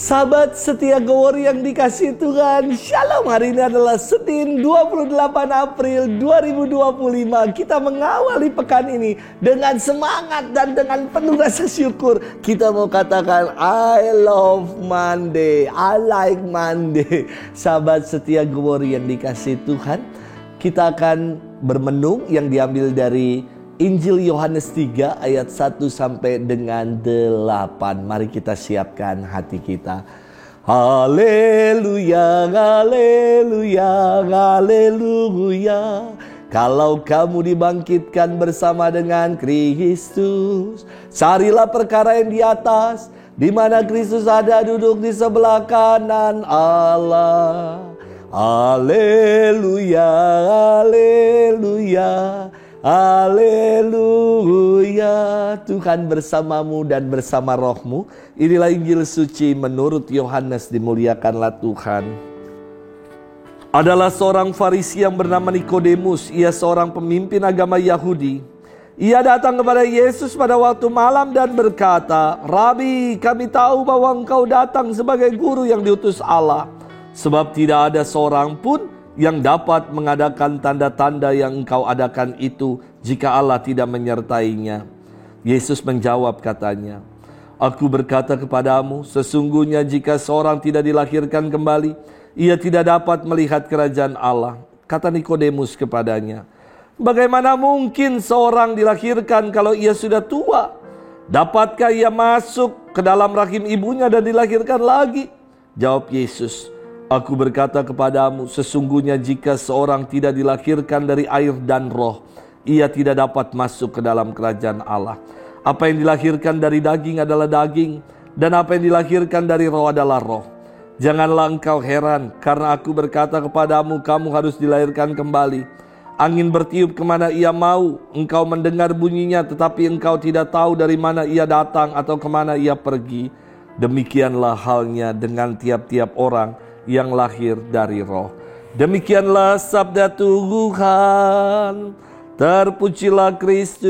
Sahabat setia Glory yang dikasihi Tuhan, Shalom. Hari ini adalah Senin 28 April 2025. Kita mengawali pekan ini dengan semangat dan dengan penuh rasa syukur. Kita mau katakan I love Monday, I like Monday. Sahabat setia Glory yang dikasihi Tuhan, kita akan bermenung yang diambil dari Injil Yohanes 3 ayat 1 sampai dengan 8. Mari kita siapkan hati kita. Haleluya, haleluya, haleluya. Kalau kamu dibangkitkan bersama dengan Kristus, carilah perkara yang di atas, di mana Kristus ada duduk di sebelah kanan Allah. Haleluya, haleluya. Haleluya, Tuhan bersamamu dan bersama rohmu. Inilah Injil suci menurut Yohanes, dimuliakanlah Tuhan. Adalah seorang Farisi yang bernama Nikodemus. Ia seorang pemimpin agama Yahudi. Ia datang kepada Yesus pada waktu malam dan berkata, Rabi, kami tahu bahwa engkau datang sebagai guru yang diutus Allah. Sebab tidak ada seorang pun yang dapat mengadakan tanda-tanda yang engkau adakan itu jika Allah tidak menyertainya. Yesus menjawab katanya, Aku berkata kepadamu, sesungguhnya jika seorang tidak dilahirkan kembali, ia tidak dapat melihat kerajaan Allah. Kata Nikodemus kepadanya, Bagaimana mungkin seorang dilahirkan kalau ia sudah tua? Dapatkah ia masuk ke dalam rahim ibunya dan dilahirkan lagi? Jawab Yesus, Aku berkata kepadamu, sesungguhnya jika seorang tidak dilahirkan dari air dan roh, ia tidak dapat masuk ke dalam kerajaan Allah. Apa yang dilahirkan dari daging adalah daging, dan apa yang dilahirkan dari roh adalah roh. Janganlah engkau heran, karena aku berkata kepadamu, kamu harus dilahirkan kembali. Angin bertiup kemana ia mau, engkau mendengar bunyinya, tetapi engkau tidak tahu dari mana ia datang atau kemana ia pergi. Demikianlah halnya dengan tiap-tiap orang yang lahir dari roh. Demikianlah sabda Tuhan. Terpujilah Kristus.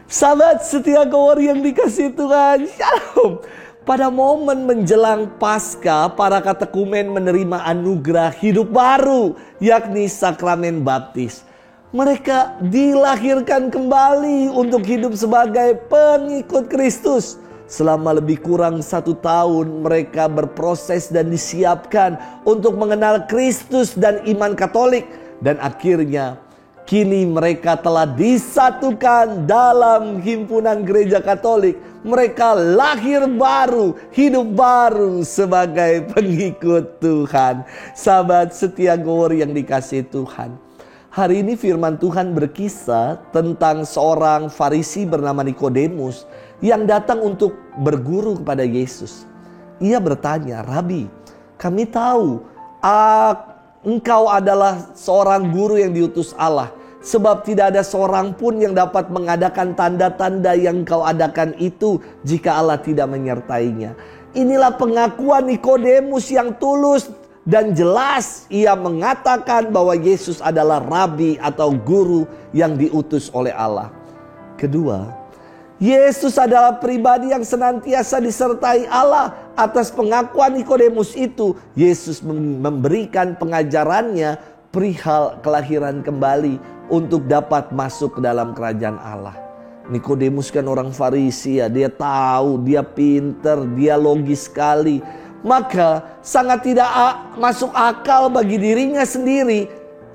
Sahabat setia Glory yang dikasihi Tuhan, Shalom. Pada momen menjelang Paskah, para katekumen menerima anugerah hidup baru, yakni sakramen baptis. Mereka dilahirkan kembali untuk hidup sebagai pengikut Kristus. Selama lebih kurang 1 tahun mereka berproses dan disiapkan untuk mengenal Kristus dan iman Katolik. Dan akhirnya kini mereka telah disatukan dalam himpunan gereja Katolik. Mereka lahir baru, hidup baru sebagai pengikut Tuhan. Sahabat setia Glory yang dikasihi Tuhan, hari ini firman Tuhan berkisah tentang seorang Farisi bernama Nikodemus yang datang untuk berguru kepada Yesus. Ia bertanya, Rabi, kami tahu engkau adalah seorang guru yang diutus Allah. Sebab tidak ada seorang pun yang dapat mengadakan tanda-tanda yang engkau adakan itu jika Allah tidak menyertainya. Inilah pengakuan Nikodemus yang tulus dan jelas. Ia mengatakan bahwa Yesus adalah Rabi atau guru yang diutus oleh Allah. Kedua, Yesus adalah pribadi yang senantiasa disertai Allah. Atas pengakuan Nikodemus itu, Yesus memberikan pengajarannya perihal kelahiran kembali untuk dapat masuk ke dalam kerajaan Allah. Nikodemus kan orang Farisi ya, dia tahu, dia pinter, dia logis sekali. Maka sangat tidak masuk akal bagi dirinya sendiri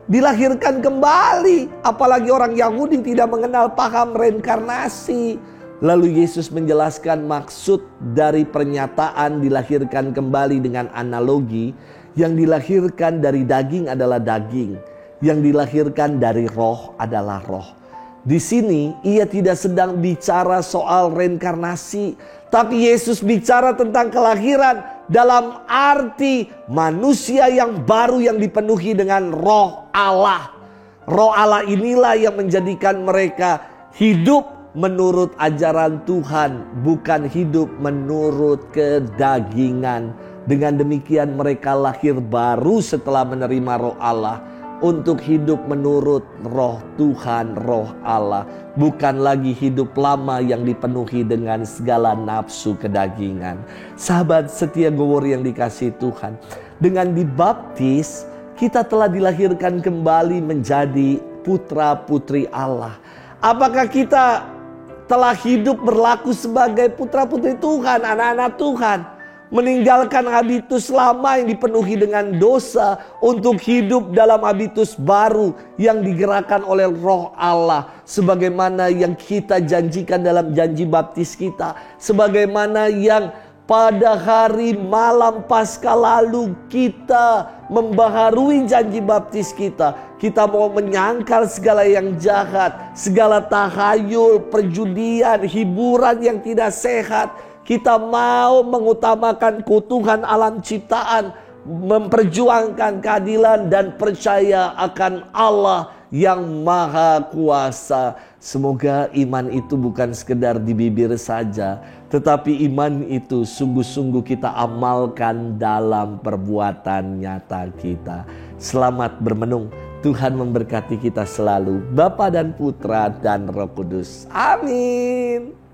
dilahirkan kembali. Apalagi orang Yahudi tidak mengenal paham reinkarnasi. Lalu Yesus menjelaskan maksud dari pernyataan dilahirkan kembali dengan analogi. Yang dilahirkan dari daging adalah daging, yang dilahirkan dari roh adalah roh. Di sini ia tidak sedang bicara soal reinkarnasi, tapi Yesus bicara tentang kelahiran dalam arti manusia yang baru yang dipenuhi dengan roh Allah. Roh Allah inilah yang menjadikan mereka hidup menurut ajaran Tuhan, bukan hidup menurut kedagingan. Dengan demikian mereka lahir baru setelah menerima roh Allah. untuk hidup menurut roh Tuhan, roh Allah. Bukan lagi hidup lama yang dipenuhi dengan segala nafsu kedagingan. Sahabat setia Go Word yang dikasihi Tuhan, dengan dibaptis kita telah dilahirkan kembali menjadi putra putri Allah. Apakah kita telah hidup berlaku sebagai putra putri Tuhan, anak-anak Tuhan? Meninggalkan habitus lama yang dipenuhi dengan dosa untuk hidup dalam habitus baru yang digerakkan oleh roh Allah. Sebagaimana yang kita janjikan dalam janji baptis kita. Sebagaimana yang pada hari malam Paskah lalu kita membaharui janji baptis kita. Kita mau menyangkal segala yang jahat, segala tahayul, perjudian, hiburan yang tidak sehat. Kita mau mengutamakan keutuhan alam ciptaan, memperjuangkan keadilan dan percaya akan Allah yang Maha Kuasa. Semoga iman itu bukan sekedar di bibir saja, tetapi iman itu sungguh-sungguh kita amalkan dalam perbuatan nyata kita. Selamat bermenung. Tuhan memberkati kita selalu, Bapa dan Putra dan Roh Kudus. Amin.